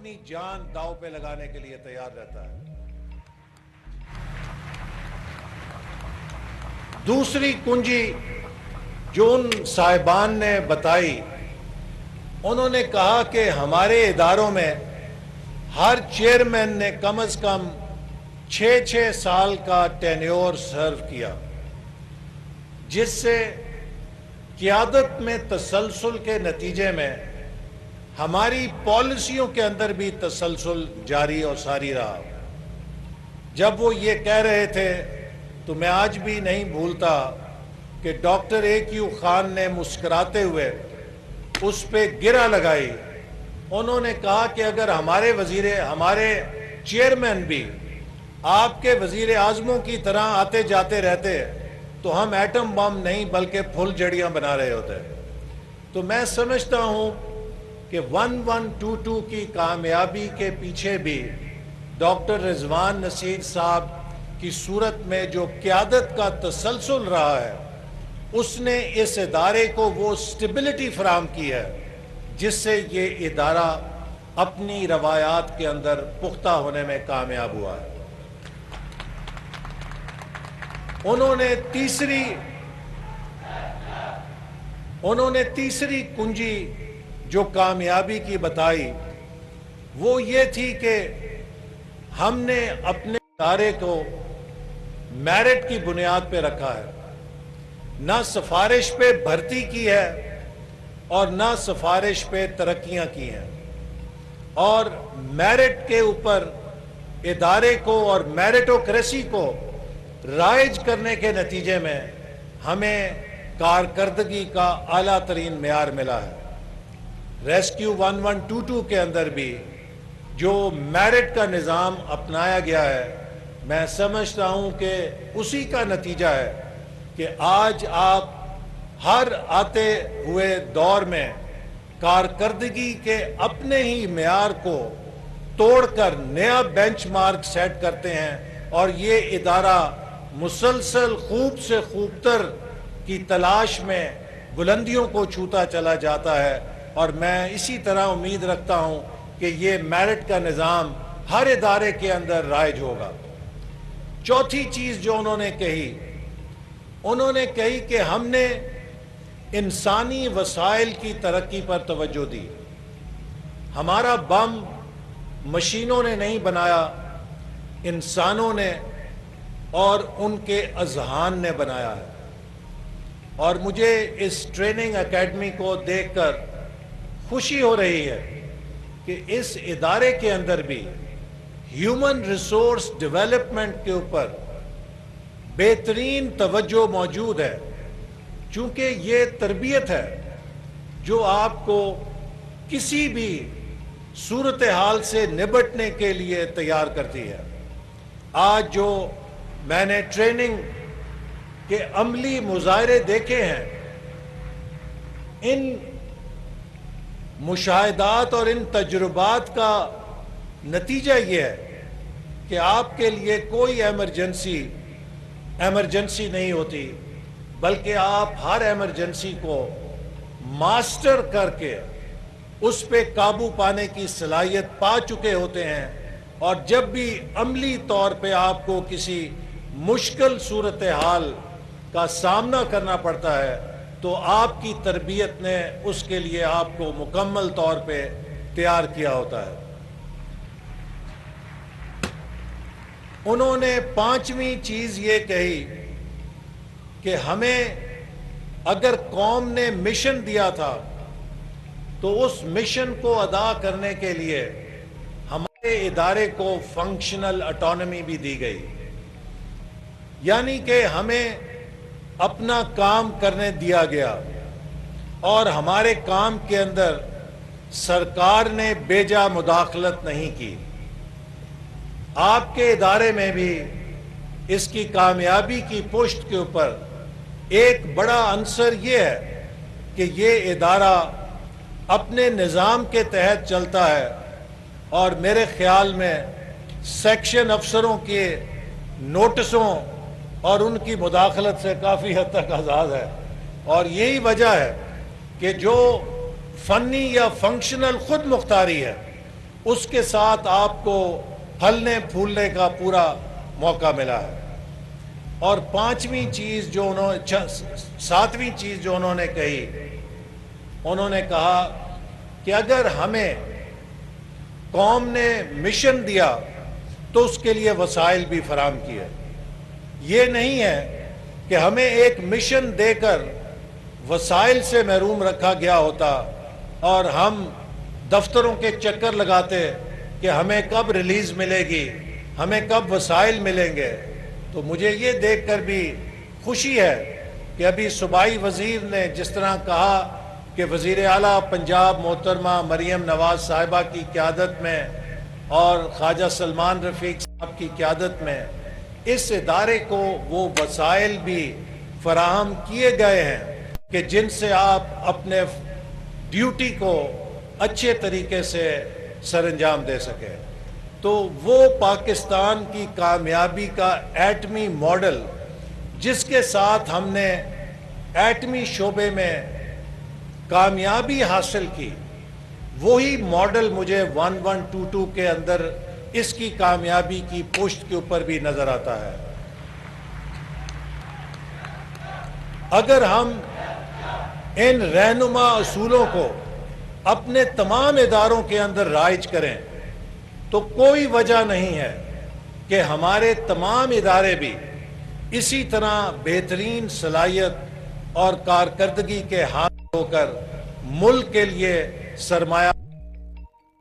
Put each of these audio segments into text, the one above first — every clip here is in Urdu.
اپنی جان داؤ پہ لگانے کے لیے تیار رہتا ہے۔ دوسری کنجی جو ان صاحبان نے بتائی، انہوں نے کہا کہ ہمارے اداروں میں ہر چیئرمین نے کم از کم 6 سال کا ٹینیور سرو کیا، جس سے قیادت میں تسلسل کے نتیجے میں ہماری پالیسیوں کے اندر بھی تسلسل جاری اور ساری رہا۔ جب وہ یہ کہہ رہے تھے تو میں آج بھی نہیں بھولتا کہ ڈاکٹر A.Q. خان نے مسکراتے ہوئے اس پہ گرہ لگائی۔ انہوں نے کہا کہ اگر ہمارے چیئرمین بھی آپ کے وزیر اعظموں کی طرح آتے جاتے رہتے تو ہم ایٹم بم نہیں بلکہ پھل جڑیاں بنا رہے ہوتے۔ تو میں سمجھتا ہوں کہ 1122 کی کامیابی کے پیچھے بھی ڈاکٹر رضوان نصیر صاحب کی صورت میں جو قیادت کا تسلسل رہا ہے، اس نے اس ادارے کو وہ سٹیبلٹی فراہم کی ہے جس سے یہ ادارہ اپنی روایات کے اندر پختہ ہونے میں کامیاب ہوا ہے۔ انہوں نے تیسری کنجی جو کامیابی کی بتائی وہ یہ تھی کہ ہم نے اپنے ادارے کو میرٹ کی بنیاد پہ رکھا ہے، نہ سفارش پہ بھرتی کی ہے اور نہ سفارش پہ ترقیاں کی ہیں، اور میرٹ کے اوپر ادارے کو اور میرٹوکریسی کو رائج کرنے کے نتیجے میں ہمیں کارکردگی کا اعلیٰ ترین معیار ملا ہے۔ ریسکیو 1122 کے اندر بھی جو میرٹ کا نظام اپنایا گیا ہے، میں سمجھتا ہوں کہ اسی کا نتیجہ ہے کہ آج آپ ہر آتے ہوئے دور میں کارکردگی کے اپنے ہی معیار کو توڑ کر نیا بینچ مارک سیٹ کرتے ہیں، اور یہ ادارہ مسلسل خوب سے خوب تر کی تلاش میں بلندیوں کو چھوتا چلا جاتا ہے، اور میں اسی طرح امید رکھتا ہوں کہ یہ میرٹ کا نظام ہر ادارے کے اندر رائج ہوگا۔ چوتھی چیز جو انہوں نے کہی کہ ہم نے انسانی وسائل کی ترقی پر توجہ دی۔ ہمارا بم مشینوں نے نہیں بنایا، انسانوں نے اور ان کے اذہان نے بنایا ہے۔ اور مجھے اس ٹریننگ اکیڈمی کو دیکھ کر خوشی ہو رہی ہے کہ اس ادارے کے اندر بھی ہیومن ریسورس ڈیولپمنٹ کے اوپر بہترین توجہ موجود ہے، چونکہ یہ تربیت ہے جو آپ کو کسی بھی صورتحال سے نبٹنے کے لیے تیار کرتی ہے۔ آج جو میں نے ٹریننگ کے عملی مظاہرے دیکھے ہیں، ان مشاہدات اور ان تجربات کا نتیجہ یہ ہے کہ آپ کے لیے کوئی ایمرجنسی نہیں ہوتی، بلکہ آپ ہر ایمرجنسی کو ماسٹر کر کے اس پہ قابو پانے کی صلاحیت پا چکے ہوتے ہیں، اور جب بھی عملی طور پہ آپ کو کسی مشکل صورتحال کا سامنا کرنا پڑتا ہے تو آپ کی تربیت نے اس کے لیے آپ کو مکمل طور پہ تیار کیا ہوتا ہے۔ انہوں نے پانچویں چیز یہ کہی کہ ہمیں اگر قوم نے مشن دیا تھا تو اس مشن کو ادا کرنے کے لیے ہمارے ادارے کو فنکشنل اٹانومی بھی دی گئی، یعنی کہ ہمیں اپنا کام کرنے دیا گیا، اور ہمارے کام کے اندر سرکار نے بیجا مداخلت نہیں کی۔ آپ کے ادارے میں بھی اس کی کامیابی کی پشت کے اوپر ایک بڑا عنصر یہ ہے کہ یہ ادارہ اپنے نظام کے تحت چلتا ہے، اور میرے خیال میں سیکشن افسروں کے نوٹسوں اور ان کی مداخلت سے کافی حد تک آزاد ہے، اور یہی وجہ ہے کہ جو فنی یا فنکشنل خود مختاری ہے اس کے ساتھ آپ کو پھلنے پھولنے کا پورا موقع ملا ہے۔ اور ساتویں چیز جو انہوں نے کہی، انہوں نے کہا کہ اگر ہمیں قوم نے مشن دیا تو اس کے لیے وسائل بھی فراہم کیے۔ یہ نہیں ہے کہ ہمیں ایک مشن دے کر وسائل سے محروم رکھا گیا ہوتا اور ہم دفتروں کے چکر لگاتے کہ ہمیں کب ریلیز ملے گی، ہمیں کب وسائل ملیں گے۔ تو مجھے یہ دیکھ کر بھی خوشی ہے کہ ابھی صوبائی وزیر نے جس طرح کہا کہ وزیر اعلیٰ پنجاب محترمہ مریم نواز صاحبہ کی قیادت میں اور خواجہ سلمان رفیق صاحب کی قیادت میں اس ادارے کو وہ وسائل بھی فراہم کیے گئے ہیں کہ جن سے آپ اپنے ڈیوٹی کو اچھے طریقے سے سر انجام دے سکیں۔ تو وہ پاکستان کی کامیابی کا ایٹمی ماڈل جس کے ساتھ ہم نے ایٹمی شعبے میں کامیابی حاصل کی، وہی ماڈل مجھے 1122 کے اندر اس کی کامیابی کی پشت کے اوپر بھی نظر آتا ہے۔ اگر ہم ان رہنما اصولوں کو اپنے تمام اداروں کے اندر رائج کریں تو کوئی وجہ نہیں ہے کہ ہمارے تمام ادارے بھی اسی طرح بہترین صلاحیت اور کارکردگی کے حامل ہو کر ملک کے لیے سرمایہ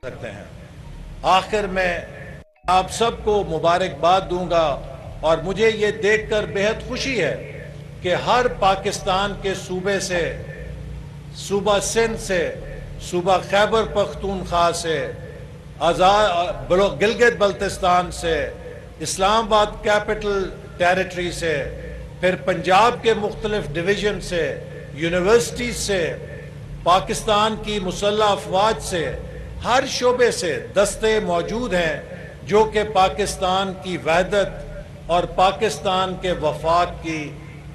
سکتے ہیں۔ آخر میں آپ سب کو مبارکباد دوں گا اور مجھے یہ دیکھ کر بہت خوشی ہے کہ ہر پاکستان کے صوبے سے، صوبہ سندھ سے، صوبہ خیبر پختونخوا سے، گلگت بلتستان سے، اسلام آباد کیپٹل ٹیریٹری سے، پھر پنجاب کے مختلف ڈویژن سے، یونیورسٹی سے، پاکستان کی مسلح افواج سے، ہر شعبے سے دستے موجود ہیں جو کہ پاکستان کی وحدت اور پاکستان کے وفاق کی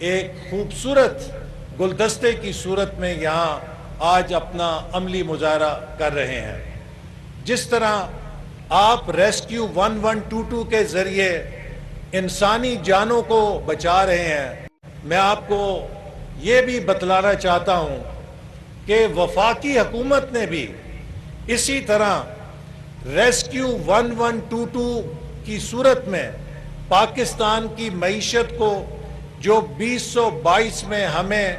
ایک خوبصورت گلدستے کی صورت میں یہاں آج اپنا عملی مظاہرہ کر رہے ہیں۔ جس طرح آپ ریسکیو 1122 کے ذریعے انسانی جانوں کو بچا رہے ہیں، میں آپ کو یہ بھی بتلانا چاہتا ہوں کہ وفاقی حکومت نے بھی اسی طرح ریسکیو 1122 کی صورت میں پاکستان کی معیشت کو جو 2022 میں ہمیں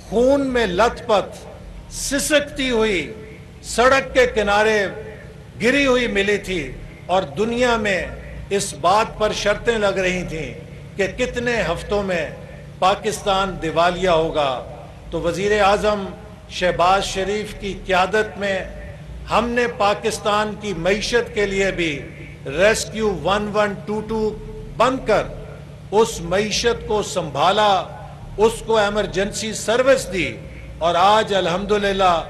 خون میں لت پت سسکتی ہوئی سڑک کے کنارے گری ہوئی ملی تھی اور دنیا میں اس بات پر شرطیں لگ رہی تھیں کہ کتنے ہفتوں میں پاکستان دیوالیہ ہوگا، تو وزیر اعظم شہباز شریف کی قیادت میں ہم نے پاکستان کی معیشت کے لیے بھی ریسکیو 1122 بند کر اس معیشت کو سنبھالا، اس کو ایمرجنسی سروس دی، اور آج الحمدللہ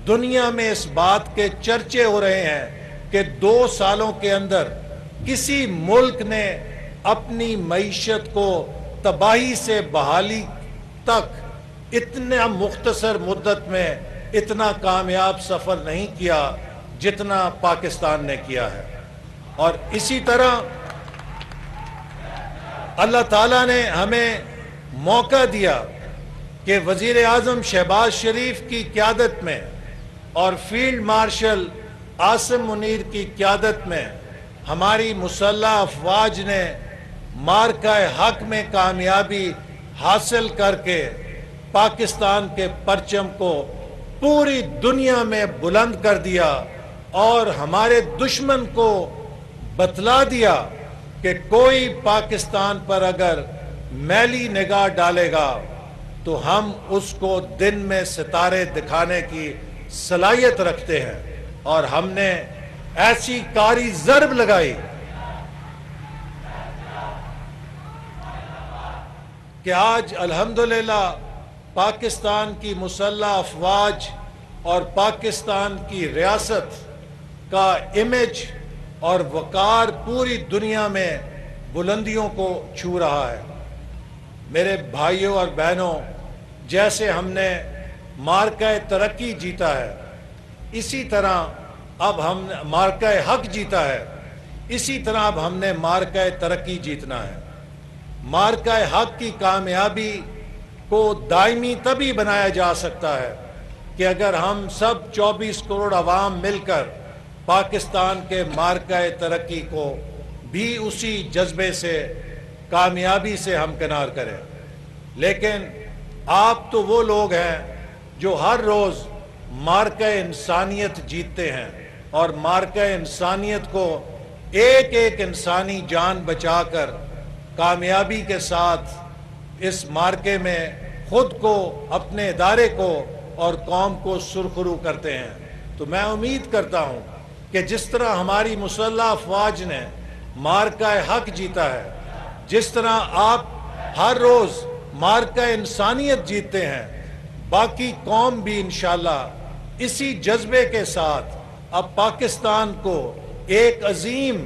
دنیا میں اس بات کے چرچے ہو رہے ہیں کہ 2 سالوں کے اندر کسی ملک نے اپنی معیشت کو تباہی سے بحالی تک اتنا مختصر مدت میں اتنا کامیاب سفر نہیں کیا جتنا پاکستان نے کیا ہے۔ اور اسی طرح اللہ تعالیٰ نے ہمیں موقع دیا کہ وزیر اعظم شہباز شریف کی قیادت میں اور فیلڈ مارشل عاصم منیر کی قیادت میں ہماری مسلح افواج نے معرکہ حق میں کامیابی حاصل کر کے پاکستان کے پرچم کو پوری دنیا میں بلند کر دیا اور ہمارے دشمن کو بتلا دیا کہ کوئی پاکستان پر اگر میلی نگاہ ڈالے گا تو ہم اس کو دن میں ستارے دکھانے کی صلاحیت رکھتے ہیں، اور ہم نے ایسی کاری ضرب لگائی کہ آج الحمدللہ پاکستان کی مسلح افواج اور پاکستان کی ریاست کا امیج اور وقار پوری دنیا میں بلندیوں کو چھو رہا ہے۔ میرے بھائیوں اور بہنوں، جیسے ہم نے معرکہ ترقی جیتا ہے، اسی طرح اب ہم نے معرکہ حق جیتا ہے، اسی طرح اب ہم نے معرکہ ترقی جیتنا ہے۔ معرکہ حق کی کامیابی کو دائمی تبھی بنایا جا سکتا ہے کہ اگر ہم سب 24 کروڑ عوام مل کر پاکستان کے معرکہ ترقی کو بھی اسی جذبے سے، کامیابی سے ہمکنار کریں۔ لیکن آپ تو وہ لوگ ہیں جو ہر روز معرکہ انسانیت جیتتے ہیں، اور معرکہ انسانیت کو ایک ایک انسانی جان بچا کر کامیابی کے ساتھ اس معرکے میں خود کو، اپنے ادارے کو اور قوم کو سرخرو کرتے ہیں۔ تو میں امید کرتا ہوں کہ جس طرح ہماری مسلح افواج نے معرکہ حق جیتا ہے، جس طرح آپ ہر روز معرکہ انسانیت جیتتے ہیں، باقی قوم بھی انشاءاللہ اسی جذبے کے ساتھ اب پاکستان کو ایک عظیم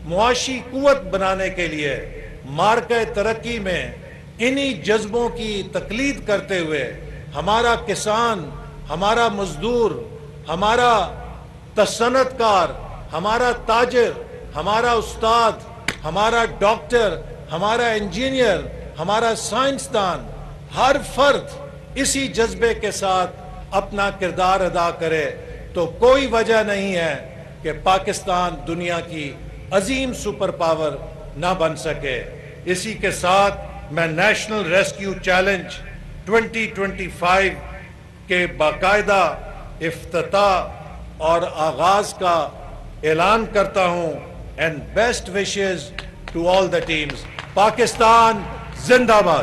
معاشی قوت بنانے کے لیے معرکہ ترقی میں انہی جذبوں کی تقلید کرتے ہوئے ہمارا کسان، ہمارا مزدور، ہمارا صنعت کار، ہمارا تاجر، ہمارا استاد، ہمارا ڈاکٹر، ہمارا انجینئر، ہمارا سائنسدان، ہر فرد اسی جذبے کے ساتھ اپنا کردار ادا کرے تو کوئی وجہ نہیں ہے کہ پاکستان دنیا کی عظیم سپر پاور نہ بن سکے۔ اسی کے ساتھ میں نیشنل ریسکیو چیلنج 2025 کے باقاعدہ افتتاح اور آغاز کا اعلان کرتا ہوں۔ And best wishes to all the teams. Pakistan زندہ باد۔